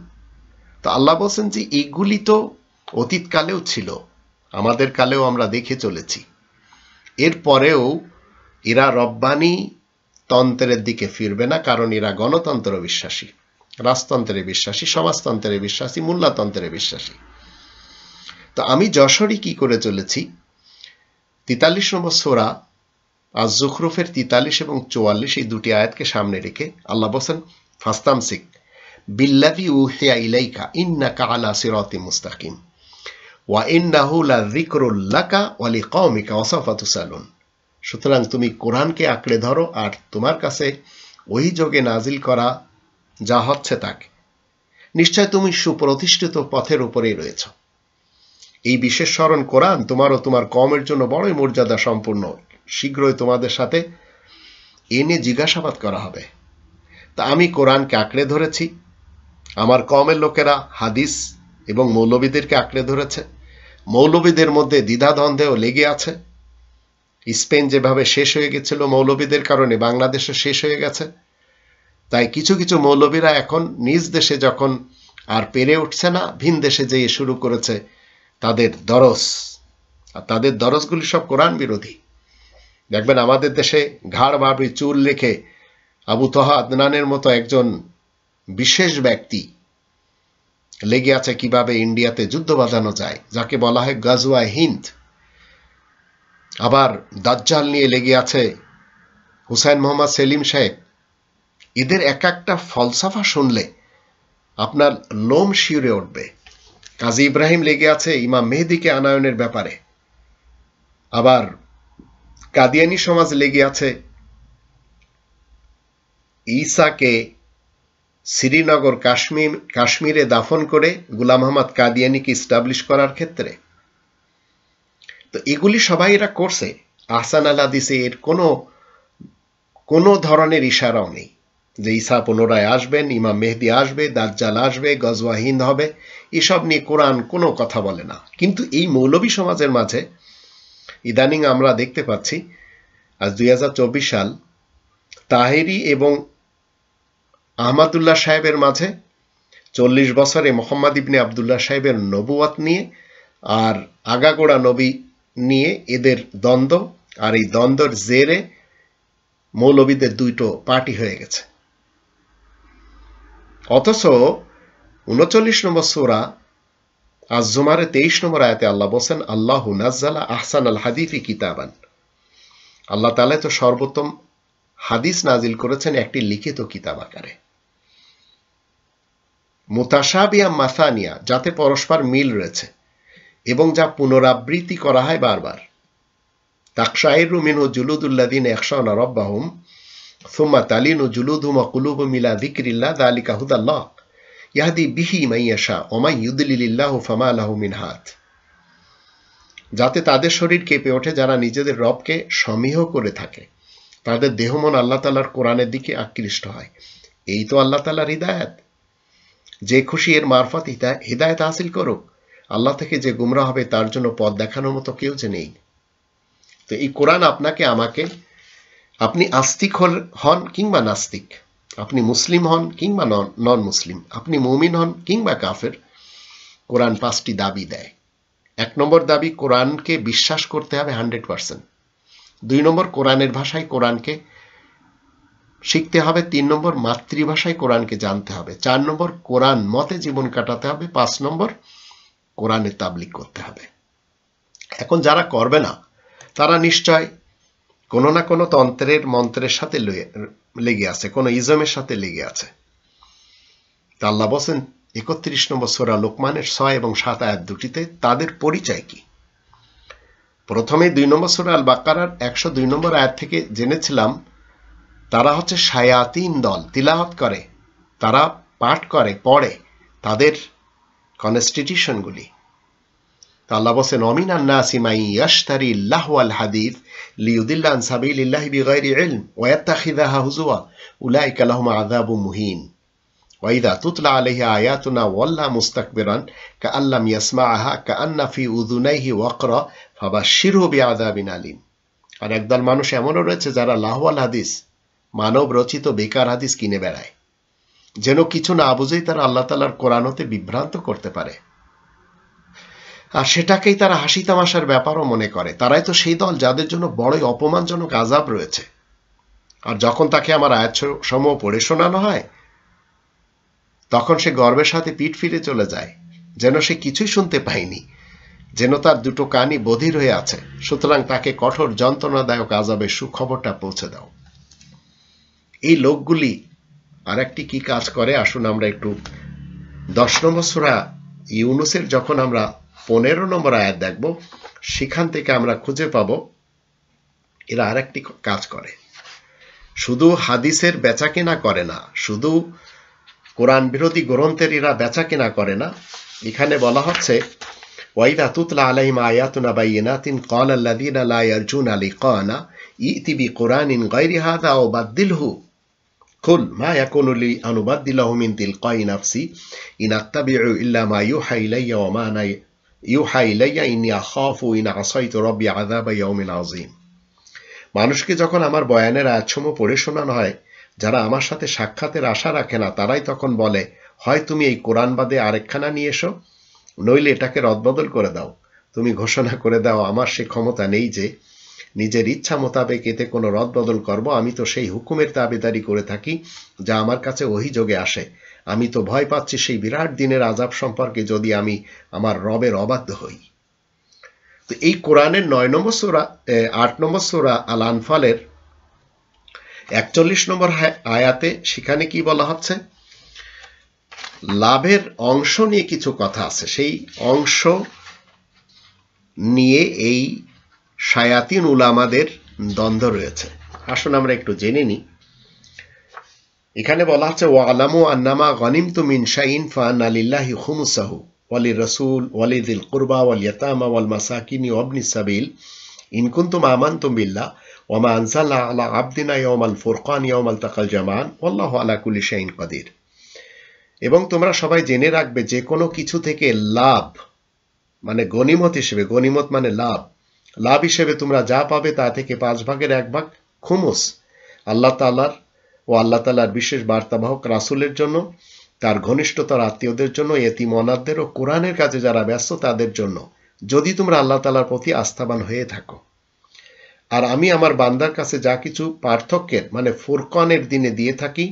তো আল্লাহ বলছেন যে এইগুলি তো অতীতকালেও ছিল, আমাদের কালেও আমরা দেখে চলেছি। এরপরেও এরা রব্বানি তন্ত্রের দিকে ফিরবে না, কারণ এরা গণতন্ত্র বিশ্বাসী, রাজতন্ত্রে বিশ্বাসী, সমাজতন্ত্রে বিশ্বাসী, মোল্লাতন্ত্রে বিশ্বাসী। তো আমি যশোরী কি করে চলেছি, 43 নম্বর সূরা আজ-জুখরুফের 43 এবং 44 এই দুটি আয়াতকে সামনে রেখে আল্লাহ বলেন, ফাস্তামসিক বিল্লাযী উহিয়া ইলাইকা ইন্নাকা আলা সিরাতিম মুস্তাকিম ওয়া ইন্নাহু লাযিকরুল লাকা ওয়া লিকাওমিকা ওয়া সাওফা তুসালুন। সুতরাং তুমি কোরআনকে আঁকড়ে ধরো আর তোমার কাছে ওই যোগে নাজিল করা যা হচ্ছে তাকে, নিশ্চয় তুমি সুপ্রতিষ্ঠিত পথের উপরেই রয়েছ। এই বিশেষ স্মরণ কোরআন তোমার ও তোমার কওমের জন্য বড়ই মর্যাদা সম্পূর্ণ, শীঘ্রই তোমাদের সাথে এ নিয়ে জিজ্ঞাসাবাদ করা হবে। তা আমি কোরআনকে আঁকড়ে ধরেছি, আমার কওমের লোকেরা হাদিস এবং মৌলবীদেরকে আঁকড়ে ধরেছে। মৌলবীদের মধ্যে দ্বিধাদ্বন্দ্বেও লেগে আছে। স্পেন যেভাবে শেষ হয়ে গেছিল মৌলবীদের কারণে, বাংলাদেশও শেষ হয়ে গেছে। তাই কিছু কিছু মৌলবীরা এখন নিজ দেশে যখন আর পেরে উঠছে না, ভিন দেশে যেয়ে শুরু করেছে তাদের দরস। আর তাদের দরসগুলি সব কোরআন বিরোধী। দেখবেন আমাদের দেশে ঘাড় বাবরি চুল রেখে আবু তহা আদনানের মতো একজন বিশেষ ব্যক্তি লেগে আছে কিভাবে ইন্ডিয়াতে যুদ্ধ বাঁধানো যায়, যাকে বলা হয় গাজওয়ায়ে হিন্দ। আবার দাজ্জাল নিয়ে লেগে আছে হুসাইন মোহাম্মদ সেলিম সাহেব। এদের এক একটা ফলসাফা শুনলে আপনার লোম শিউরে উঠবে। কাজী ইব্রাহিম লেগে আছে ইমাম মেহেদিকে আনায়নের ব্যাপারে। আবার কাদিয়ানী সমাজ লেগে আছে ঈসাকে শ্রীনগর কাশ্মীরে দাফন করে গোলাম আহমদ কাদিয়ানীকে ইস্টাবলিশ করার ক্ষেত্রে। তো এগুলি সবাই এরা করছে। আহসান আল হাদিসে এর কোনো ধরনের ইশারাও নেই যে ঈসা পুনরায় আসবেন, ইমাম মেহেদি আসবে, দাজ্জাল আসবে, গজওয়া হিন্দ হবে। এসব নিয়ে কোরআন কোনো কথা বলে না। কিন্তু এই মৌলবী সমাজের মাঝে ইদানিং আমরা দেখতে পাচ্ছি, আজ 2024 সাল, তাহেরি এবং আহমদুল্লাহ সাহেবের মাঝে 40 বছরে মোহাম্মদ ইবনে আবদুল্লাহ সাহেবের নবুয়ত নিয়ে আর আগাগোড়া নবী নিয়ে এদের দ্বন্দ্ব। আর এই দ্বন্দ্বের জেরে মৌলবীদের দুটো পার্টি হয়ে গেছে। অথচ 39 নম্বর সূরা আজ-জুমারে 23 নম্বর আয়াতে আল্লাহ বলেন, আল্লাহু নাজ্জালা আহসানাল হাদিসি কিতাবান। আল্লাহ তাআলা তো সর্বোত্তম হাদিস নাজিল করেছেন একটি লিখিত কিতাব আকারে। মুতাশাবিয়া মাসানিয়া, যাতে পরস্পর মিল রয়েছে এবং যা পুনরাবৃত্তি করা হয় বারবার। তাকশাইরু মিনহু জুলুদুল্লাযিনা ইয়াখশাউনা রাব্বাহুম সুম্মা তালিনু জুলুদুহুম ওয়া কুলুবুহুম ইলা যিকরিল্লাহ যালিকা হুদাল্লাহ ইয়াহদি বিহি মান ইয়াশা ওয়া মান ইউদ্লিলিল্লাহু ফামা লাহু মিন হাদ। যাতে তাদের শরীর কেঁপে ওঠে যারা নিজেদের রবকে সমীহ করে থাকে, তাদের দেহমন আল্লাহ তাআলার কোরআনের দিকে আকৃষ্ট হয়। এই তো আল্লাহ তাআলার হিদায়াত। যে খুশি এর মারফত হিদায়াত হাসিল করুক। আল্লাহ থেকে যে গুমরাহ হবে তার জন্য পথ দেখানোর মতো কেউ যে নেই। তো এই কোরআন আপনাকে আমাকে, আপনি আস্তিক হন কিংবা নাস্তিক, আপনি মুসলিম হন কিংবা নন মুসলিম, আপনি মুমিন হন কিংবা কাফের, কোরআন 5টি দাবি দেয়। 1 নম্বর দাবি, কোরআনকে বিশ্বাস করতে হবে 100%। 2 নম্বর, কোরআনের ভাষায় কোরআনকে শিখতে হবে। 3 নম্বর, মাতৃভাষায় কোরআনকে জানতে হবে। 4 নম্বর, কোরআন মতে জীবন কাটাতে হবে। 5 নম্বর, কোরআনের তাবলীগ করতে হবে। এখন যারা করবে না তারা নিশ্চয় কোনো না কোনো তন্ত্রের মন্ত্রের সাথে লেগে আছে, কোনো ইজমের সাথে লেগে আছে। তা আল্লাহ বলেন 31 নম্বর সূরা লোকমানের 6 এবং 7 আয়াত দুটিতে তাদের পরিচয় কি। প্রথমে 2 নম্বর সূরা আল বাকারার 102 নম্বর আয়াত থেকে জেনেছিলাম তারা হচ্ছে শায়াতিন দল, তিলাওয়াত করে, তারা পাঠ করে, পড়ে তাদের কনস্টিটিউশনগুলি। তা আল্লাহ বলেন ওয়ামিনান নাসি মান ইয়াশতারি লাহওয়াল হাদিস লিয়ুদিল্লা আন সাবিলিল্লাহি বিগাইরি ইলম ওয়া ইয়াত্তাখিযাহা হুজুয়া উলাইকা লাহুম আযাবুম মুহিন ওয়া ইযা তুতলা আলাইহি আয়াতুনা ওয়াল্লা মুস্তাকবিরান কাআল্লাম ইয়াসমাআহা কাআন্না ফি উযুনাইহি ওয়াকরা ফাবাশশিরহু বিআযাবিন আলিম। আর একদল মানুষ এমনও রয়েছে যারা লাহওয়াল হাদিস, মানব রচিত বেকার হাদিস কিনে বেড়ায়, যেন কিছু না বুঝেই তারা আল্লাহ তাআলার কোরআন হতে বিভ্রান্ত করতে পারে। আর সেটাকেই তারা হাসি তামাশার ব্যাপারও মনে করে। তারাই তো সেই দল যাদের জন্য বড়ই অপমানজনক আযাব রয়েছে। আর যখন তাকে আমার আয়াতসমূহ পড়ে শোনানো হয় তখন সে গর্বের সাথে পিঠ ফিরে চলে যায়, যেন সে কিছুই শুনতে পায়নি, যেন তার দুটো কানই বধির হয়ে আছে। সুতরাং তাকে কঠোর যন্ত্রণাদায়ক আযাবের সুখবরটা পৌঁছে দাও। এই লোকগুলি আর একটি কি কাজ করে, আসুন আমরা একটু 10 নম্বর সূরা ইউনুসের যখন আমরা 15 নম্বর আয়াত দেখব, সেখান থেকে আমরা খুঁজে পাব এরা আর একটি কাজ করে। শুধু হাদিসের বেচাকেনা করে না, শুধু কোরআন বিরোধী গ্রন্থের এরা বেচাকেনা করে না। এখানে বলা হচ্ছে ওয়াইদা তুতলা আলাইহিম আয়াতুনা বাইয়িনাতিন ক্বালা আল্লাযীনা লা ইয়ারজুনা লিকানা ইতি বিকুরআনিন গায়রি হাযা আও বাদদিলহু কুল মা ইয়াকুনু লি আন উবাদদিলাহু মিন তিলকাই নাফসি ইন আত্তাবিউ ইল্লা মা ইউহা ইলাইয়া ওয়া মা আনা ইউহা ইলাইয়া ইন্নী আখাফু ইন আসাইতু রাব্বি আযাবা ইয়াউমিন আযীম। মানুষকে যখন আমার বয়ানের আয়াতসমূহ পড়ে শোনানো হয়, যারা আমার সাথে সাক্ষাতের আশা রাখে না তারাই তখন বলে, হয় তুমি এই কোরআন বাদে আরেকখানা নিয়ে এসো, নইলে এটাকে রদবদল করে দাও। তুমি ঘোষণা করে দাও আমার সে ক্ষমতা নেই যে নিজের ইচ্ছা মোতাবেক এতে কোনো রদবদল করব, আমি তো সেই হুকুমের তাবেদারি করে থাকি যা আমার কাছে অভিযোগে আসে। আমি তো ভয় পাচ্ছি সেই বিরাট দিনের আযাব সম্পর্কে যদি আমি আমার রবের অবাধ্য হই। তো এই কোরআনের 8 নম্বর সূরা আল আনফালের 41 নম্বর আয়াতে সেখানে কি বলা হচ্ছে, লাভের অংশ নিয়ে কিছু কথা আছে। সেই অংশ নিয়ে এই শায়াতিন উলামাদের দ্বন্দ্ব রয়েছে। আসুন আমরা একটু জেনে নিই। এখানে বলা হচ্ছে ওয়ালামু আন্নামা গনিমতুম মিন শাইইন ফাআন্না লিল্লাহি খুমুসাহু ওয়ালির-রাসূল ওয়ালিযিল কুরবা ওয়াল ইয়াতামা ওয়াল মাসাকিনি ওয়াবনিস সাবিল ইন কুনতুম আমানতুম বিল্লাহ ওয়া মা আনজালনা আলা আবদিনা ইয়াওমাল ফুরকান ইয়াওমাল তাকাল জামান ওয়াল্লাহু আলা কুল্লি শাইইন কাদির। এবং তোমরা সবাই জেনে রাখবে যে কোনো কিছু থেকে লাভ মানে গনিমত হিসেবে, গনিমত মানে লাভ, লাভ হিসেবে তোমরা যা পাবে তা থেকে 5 ভাগের 1 ভাগ খুমুস আল্লাহ তাআলার ও আল্লাহ তাআলার বিশেষ বার্তাবাহক রাসূলের জন্য, তার ঘনিষ্ঠতর আত্মীয়দের জন্য, এতিম অনাথদের ও কোরআনের কাজে যারা ব্যস্ত তাদের জন্য, যদি তোমরা আল্লাহ তাআলার প্রতি আস্থাবান হয়ে থাকো। আর আমি আমার বান্দার কাছে যা কিছু পার্থক্যের মানে ফুরকানের দিনে দিয়ে থাকি,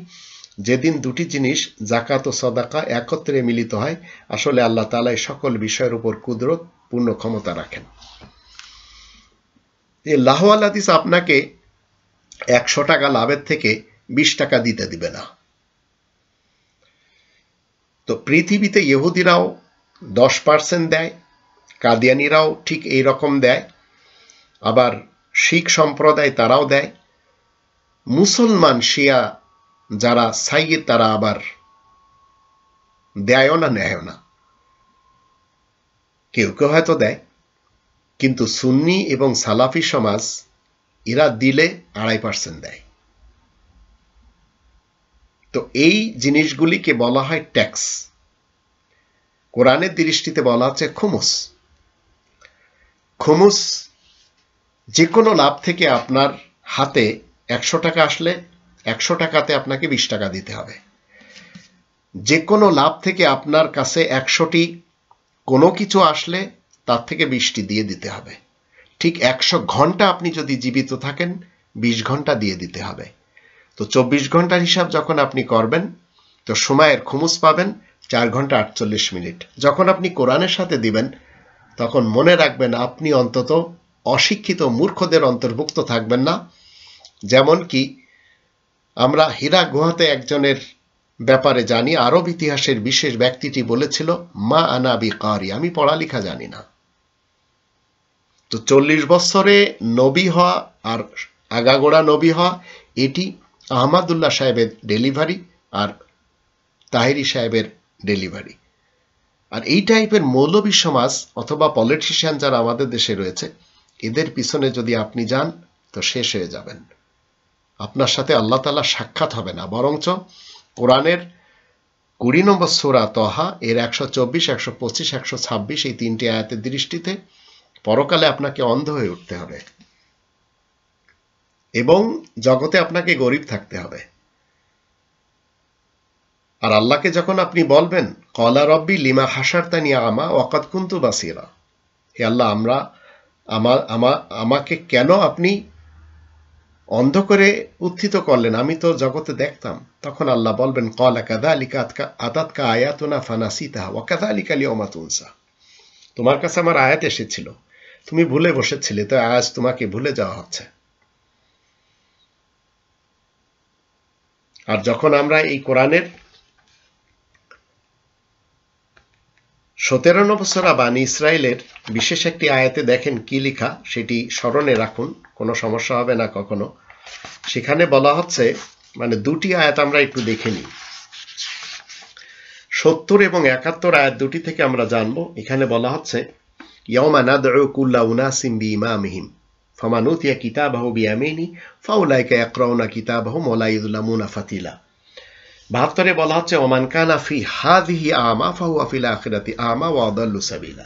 যেদিন দুটি জিনিস যাকাত ও সাদাকা একত্রে মিলিত হয়, আসলে আল্লাহ তাআলা এই সকল বিষয়ের উপর কুদরত পূর্ণ ক্ষমতা রাখেন। এই লাহওয়াল হাদিস আপনাকে 100 টাকা লাভের থেকে 20 টাকা দিতে দিবে না। তো পৃথিবীতে ইহুদিরাও 10% দেয়, কাদিয়ানিরাও ঠিক এই রকম দেয়, আবার শিখ সম্প্রদায় তারাও দেয়, মুসলমান শিয়া যারা সাইয়্যিদ তারা আবার দেয়ও না নেয়ও না, কেউ কেউ হয়তো দেয়, কিন্তু সুন্নি এবং সালাফি সমাজ এরা দিলে 2.5% দেয়। তো এই জিনিসগুলিকে বলা হয় ট্যাক্স। কোরআনের দৃষ্টিতে বলা হচ্ছে খুমুস। খুমুস যে কোনো লাভ থেকে আপনার হাতে 100 টাকা আসলে 100 টাকাতে আপনাকে 20 টাকা দিতে হবে। যে কোনো লাভ থেকে আপনার কাছে 100টি কোনো কিছু আসলে তার থেকে 20টি দিয়ে দিতে হবে। ঠিক 100 ঘন্টা আপনি যদি জীবিত থাকেন 20 ঘন্টা দিয়ে দিতে হবে। তো 24 ঘন্টার হিসাব যখন আপনি করবেন তো সময়ের খুমুস পাবেন 4 ঘন্টা 48 মিনিট। যখন আপনি কোরআনের সাথে দিবেন তখন মনে রাখবেন আপনি অন্তত অশিক্ষিত মূর্খদের অন্তর্ভুক্ত থাকবেন না। যেমন কি আমরা হীরা গুহাতে একজনের ব্যাপারে জানি, আরব ইতিহাসের বিশেষ ব্যক্তিটি বলেছিল, মা আনা বিকারি, আমি পড়ালেখা জানি না। তো 40 বছরে নবী হওয়া আর আগাগোড়া নবী হওয়া, এটি আহমদুল্লাহ সাহেবের ডেলিভারি আর তাহেরি সাহেবের ডেলিভারি। আর এই টাইপের মৌলবী সমাজ অথবা পলিটিশিয়ান যারা আমাদের দেশে রয়েছে, এদের পিছনে যদি আপনি যান তো শেষ হয়ে যাবেন। আপনার সাথে আল্লাহ তাআলা সাক্ষাৎ হবে না, বরঞ্চ কোরআনের 20 নম্বর সূরা তহা এর 124, 125, 126 এই 3টি আয়াতের দৃষ্টিতে পরকালে আপনাকে অন্ধ হয়ে উঠতে হবে এবং জগতে আপনাকে গরিব থাকতে হবে। আর আল্লাহকে যখন আপনি বলবেন ক্বালা রব্বি লিমা হাশারতানি আমা ওয়া কাদ কুনতু বাসীরা, হে আল্লাহ আমাকে কেন আপনি অন্ধ করে উত্থিত করলেন, আমি তো জগতে দেখতাম। তখন আল্লাহ বলবেন ক্বালা কাযালিকা আতাতকা আয়াতুনা ফানাসিতাহা ওয়া কাযালিকা আল-ইয়াওমা তুনসা, তোমার কাছে আমার আয়াত এসেছিল, তুমি ভুলে বসেছিলে, তো আজ তোমাকে ভুলে যাওয়া হচ্ছে। আর যখন আমরা এই কোরআনের 17 নম্বর সূরা বানী ইসরাইলের বিশেষ একটি আয়াতে দেখেন কি লেখা, সেটি স্মরণে রাখুন, কোনো সমস্যা হবে না কখনো। সেখানে বলা হচ্ছে, মানে দুটি আয়াত আমরা একটু দেখে নিই। 70 এবং 71 আয়াত দুটি থেকে আমরা জানবো। এখানে বলা হচ্ছে ইয়াওমা নাদউ কুল্লা উনাসিম বিইমামিহিম ফামান উতিয়া কিতাবাহু বিয়ামিনি ফাউলাইকা ইয়াকরাউনা কিতাবাহুম ওয়া লা ইযলামুনা ফাতিলা। 72 বলা হচ্ছে ওমান কানা ফি হাযিহি আমা ফাহুয়া ফিল আখিরাতি আমা ওয়া আদাল্লু সাবিলা।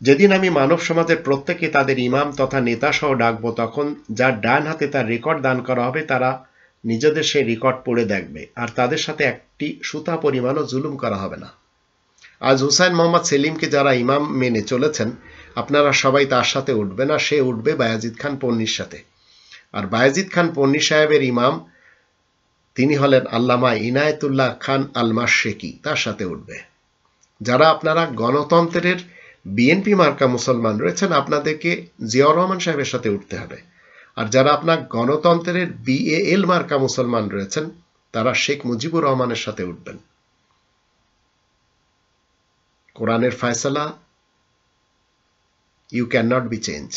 যেদিন আমি মানব সমাজের প্রত্যেককে তাদের ইমাম তথা নেতা সহ ডাকবো, তখন যার ডান হাতে তার রেকর্ড দান করা হবে তারা নিজেদের সেই রেকর্ড পড়ে দেখবে, আর তাদের সাথে একটি সুতা পরিমাণও জুলুম করা হবে না। আজ হুসাইন মোহাম্মদ সেলিমকে যারা ইমাম মেনে চলেছেন, আপনারা সবাই তার সাথে উঠবে না, সে উঠবে বায়াজিদ খান পন্নীর সাথে। আর বায়াজিদ খান পন্নী সাহেবের ইমাম তিনি হলেন আল্লামা ইনায়েতুল্লাহ খান আল মাশরিকি, তার সাথে উঠবে। যারা আপনারা গণতন্ত্রের বিএনপি মার্কা মুসলমান রয়েছেন, আপনাদেরকে জিয়াউর রহমান সাহেবের সাথে উঠতে হবে। আর যারা আপনার গণতন্ত্রের বিএএল মার্কা মুসলমান রয়েছেন, তারা শেখ মুজিবুর রহমানের সাথে উঠবেন। কোরআনের ফয়সালা you can not be change.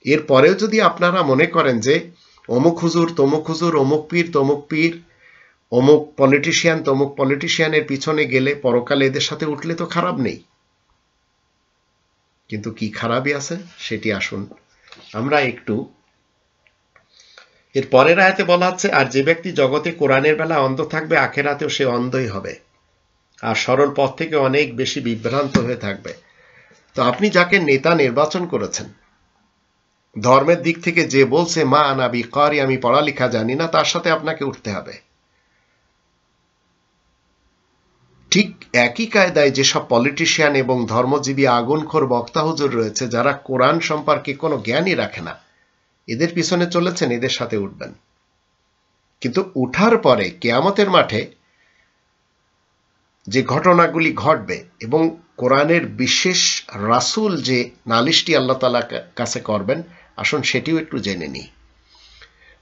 এরপরেও যদি আপনারা মনে করেন যে অমুক হুজুর, তমুক হুজুর, অমুক পীর, অমুক পলিটিশিয়ান, তমুক পলিটিশিয়ানের পিছনে গেলে পরকালে এদের সাথে উঠলে তো খারাপ নেই, কিন্তু কি খারাপই আছে সেটি আসুন আমরা একটু এর পরের আয়াতে বলা হচ্ছে, আর যে ব্যক্তি জগতে কোরআনের বেলা অন্ধ থাকবে, আখেরাতেও সে অন্ধই হবে আর সরল পথ থেকে অনেক বেশি বিভ্রান্ত হয়ে থাকবে। তো আপনি যাকে নেতা নির্বাচন করেছেন, ধর্মের দিক থেকে যে বলছে মা আনা বিকারি, আমি পড়ালেখা জানি না, তার সাথে আপনাকে উঠতে হবে। ঠিক একই কায়দায় যেসব পলিটিশিয়ান এবং ধর্মজীবী আগুনখোর বক্তা হুজুর রয়েছে, যারা কোরআন সম্পর্কে কোনো জ্ঞানই রাখে না, এদের পিছনে চলেছেন, এদের সাথে উঠবেন। কিন্তু উঠার পরে কিয়ামতের মাঠে যে ঘটনাগুলি ঘটবে এবং কোরআনের বিশেষ রাসূল যে নালিশটি আল্লাহ তাআলার কাছে করবেন, আসুন সেটিও একটু জেনে নিই।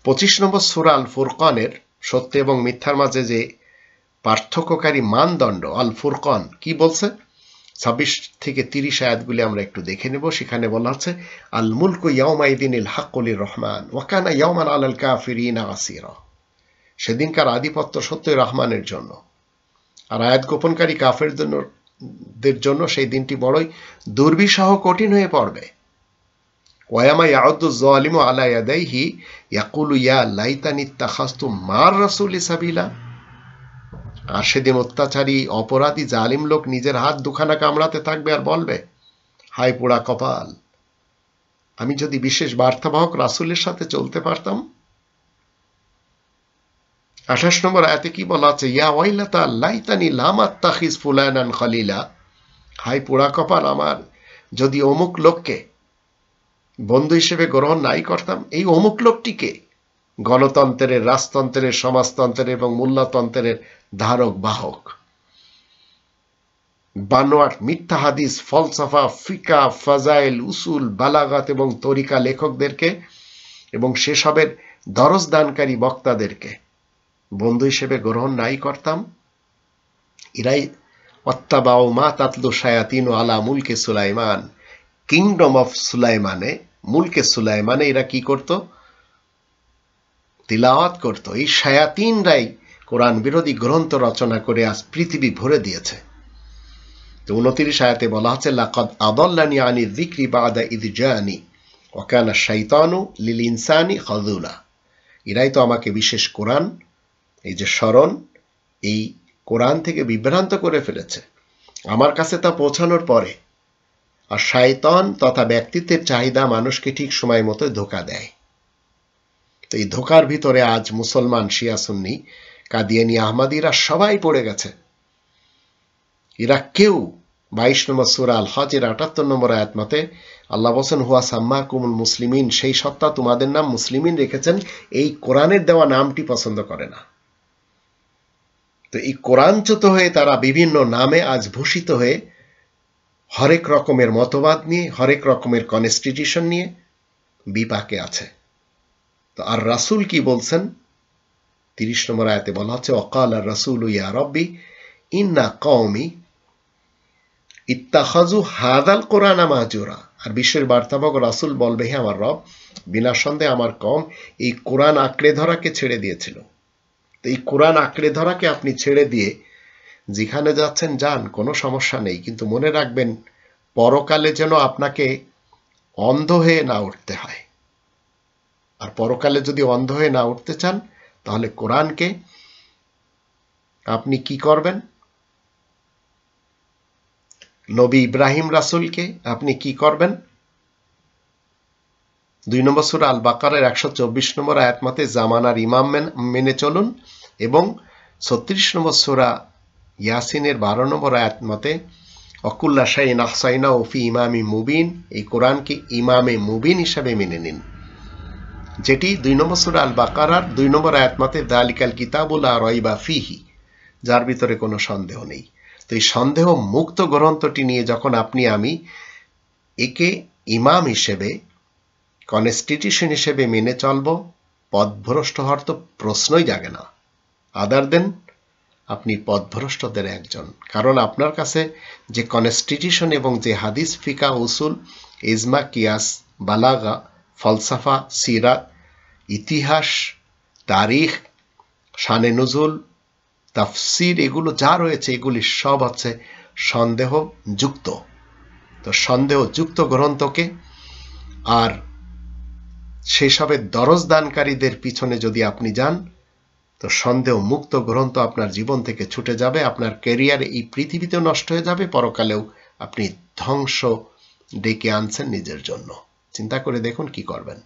25 নম্বর সূরা আল ফুরকানের সত্য এবং মিথ্যার মাঝে যে পার্থক্যকারী মানদণ্ড আল ফুরকান কি বলছে, 26 থেকে 30 আয়াতগুলি আমরা একটু দেখে নেব। সেখানে বলা হচ্ছে, আল মুলকু ইয়াউমাইদিনিল হাক্কু লির-রহমান ওয়া কানা ইয়াওমান আলাল কাফিরিনা আসীরা। সেদিনকার আধিপত্য সত্যই রহমানের জন্য, আর আয়াত গোপনকারী কাফেরদের জন্য সেই দিনটি বড়ই দুর্বিষহ কঠিন হয়ে পড়বে। ওয়ায়ামা ইয়াউদ্দু যালিমু আলা ইয়াদাইহি ইয়াকুলু ইয়া লাইতানি ইত্তাখাযতু মার রাসূলি সাবিলা। আর সেদিন অত্যাচারী অপরাধী জালিম লোক নিজের হাত দুখানা কামড়াতে থাকবে আর বলবে, হায় পোড়া কপাল, আমি যদি বিশেষ বার্তাবাহক রাসূলের সাথে চলতে পারতাম। 28 নম্বর আয়াতে কি বলা আছে, ইয়া ওয়াইলাতা লাইতানি লাম আত্তাখিজ ফুলানান খলিলা, হায় পোড়া কপাল আমার, যদি অমুক লোককে বন্ধু হিসেবে গ্রহণ নাই করতাম। এই অমুক লোকটিকে গণতন্ত্রের, রাজতন্ত্রের, সমাজতন্ত্রের এবং মূল্যতন্ত্রের ধারক বাহক, বানোয়াট মিথ্যা হাদিস, ফলসফা, ফিকা, ফাজাইল, উসুল, বালাগাত এবং তরিকা লেখকদেরকে এবং সেসবের দরজ দানকারী বক্তাদেরকে বন্ধু হিসেবে গ্রহণ নাই করতাম। ইরাই ওয়াত্তাবাউ মা তাতলু শায়াতিনু আলা মুলকে সুলাইমান, কিংডম অফ সুলাইমানে, মুলকে সুলাইমানে এরা কি করত, তিলাওয়াত করত। এই শায়াতিনরাই কোরআন বিরোধী গ্রন্থ রচনা করে আজ পৃথিবী ভরে দিয়েছে। তো 29 আয়াতে বলা হচ্ছে, লাকাদ আদাল্লানি আনি যিকরি বাদা ইয জানি ওয়া কানা শাইতানু লিল ইনসানি খাযুলা। এরাই তো আমাকে বিশেষ কোরআন, এই যে স্মরণ, এই কোরআন থেকে বিভ্রান্ত করে ফেলেছে আমার কাছে তা পৌঁছানোর পরে। আর শয়তান তথা ব্যক্তিত্বের চাহিদা মানুষকে ঠিক সময় মতো ধোঁকা দেয়। তো এই ধোঁকার ভিতরে আজ মুসলমান, শিয়া, সুন্নি, কাদিয়ানি, আহমদীরা সবাই পড়ে গেছে। এরা কেউ 22 নম্বর সূরা আল হজের 78 নম্বর আয়াত মতে আল্লাহ বলেন, হুয়া সাম্মাকুমুল মুসলিমিন, সেই সত্তা তোমাদের নাম মুসলিমিন রেখেছেন, এই কোরআনের দেওয়া নামটি পছন্দ করে না। তো এই কোরআনচ্যুত হয়ে তারা বিভিন্ন নামে আজ ভূষিত হয়ে হরেক রকমের মতবাদ নিয়ে, হরেক রকমের কনস্টিটিউশন নিয়ে বিপাকে আছে। তো আর রাসূল কি বলছেন, 30 নম্বর আয়াতে বলা হচ্ছে, ওয়াকাল আর রাসূল ইয়া রব্বি ইন্না কওমি ইত্তাখাযু হাযাল কোরআনা মাহজুরা। আর বিশ্বের বার্তাবাহক রাসূল বলবে, হে আমার রব, বিনা সন্দেহে আমার কওম এই কোরআন আঁকড়ে ধরাকে ছেড়ে দিয়েছিল। তো এই কোরআন আঁকড়ে ধরাকে আপনি ছেড়ে দিয়ে যেখানে যাচ্ছেন যান, কোনো সমস্যা নেই, কিন্তু মনে রাখবেন পরকালে যেন আপনাকে অন্ধ হয়ে না উঠতে হয়। আর পরকালে যদি অন্ধ হয়ে না উঠতে চান, তাহলে কোরআনকে আপনি কি করবেন, নবী ইব্রাহিম রাসূলকে আপনি কি করবেন, 2 নম্বর সূরা আল বাকারার 124 নম্বর আয়াত মতে জামানার ইমাম মেনে চলুন, এবং 36 নম্বর সূরা ইয়াসিনের 12 নম্বর আয়াত মতে অকুল্লা শাইইন আহসাইনাহু ফি ইমামি মুবিন, এই কোরআনকে ইমামে মুবিন হিসাবে মেনে নিন, যেটি 2 নম্বর সূরা আল বাকারার 2 নম্বর আয়াত মতে যালিকাল কিতাবু লা রাইবা ফিহি, যার ভিতরে কোনো সন্দেহ নেই। তো এই সন্দেহ মুক্ত গ্রন্থটি নিয়ে যখন আপনি আমি একে ইমাম হিসেবে, কনস্টিটিউশন হিসেবে মেনে চলব, পথভ্রষ্ট হওয়ার তো প্রশ্নই জাগে না। আদার দেন আপনি পথভ্রষ্টদের একজন, কারণ আপনার কাছে যে কনস্টিটিউশন এবং যে হাদিস, ফিকা, উসুল, ইজমা, কিয়াস, বালাগা, ফলসাফা, সিরাত, ইতিহাস, তারিখ, শানে নুজুল, তাফসির, এগুলো যা রয়েছে এগুলি সব হচ্ছে সন্দেহযুক্ত। তো সন্দেহযুক্ত গ্রন্থকে আর সেসবের দরজদানকারীদের পিছনে যদি আপনি যান, তো সন্দেহ মুক্ত গ্রন্থ আপনার জীবন থেকে ছুটে যাবে, আপনার ক্যারিয়ার এই পৃথিবীতেও নষ্ট হয়ে যাবে, পরকালেও আপনি ধ্বংস ডেকে আনছেন নিজের জন্য। চিন্তা করে দেখুন কি করবেন।